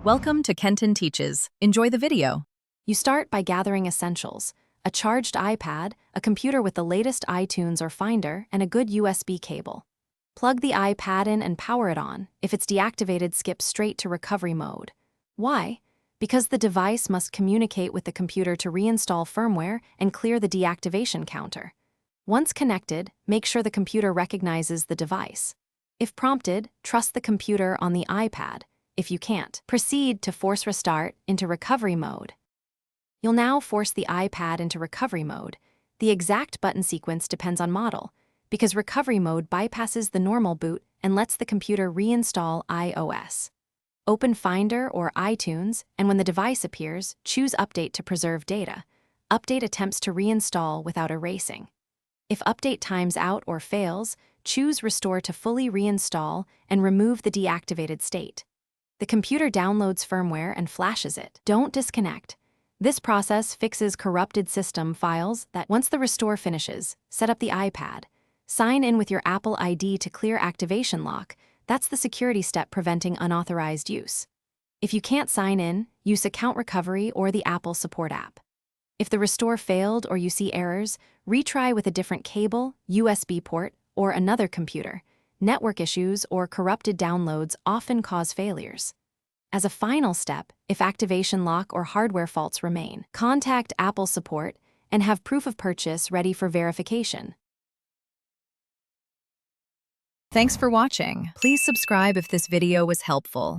Welcome to Kenton Teaches. Enjoy the video. You start by gathering essentials: a charged iPad, a computer with the latest iTunes or Finder, and a good USB cable. Plug the iPad in and power it on. If it's deactivated, skip straight to recovery mode. Why? Because the device must communicate with the computer to reinstall firmware and clear the deactivation counter. Once connected, make sure the computer recognizes the device. If prompted, trust the computer on the iPad. If you can't, proceed to force restart into recovery mode. You'll now force the iPad into recovery mode. The exact button sequence depends on model, because recovery mode bypasses the normal boot and lets the computer reinstall iOS. Open Finder or iTunes, and when the device appears, choose Update to preserve data. Update attempts to reinstall without erasing. If Update times out or fails, choose Restore to fully reinstall and remove the deactivated state. The computer downloads firmware and flashes it. Don't disconnect. This process fixes corrupted system files that, once the restore finishes, set up the iPad. Sign in with your Apple ID to clear activation lock. That's the security step preventing unauthorized use. If you can't sign in, use Account Recovery or the Apple Support app. If the restore failed or you see errors, retry with a different cable, USB port, or another computer. Network issues or corrupted downloads often cause failures. As a final step, if activation lock or hardware faults remain, contact Apple Support and have proof of purchase ready for verification. Thanks for watching. Please subscribe if this video was helpful.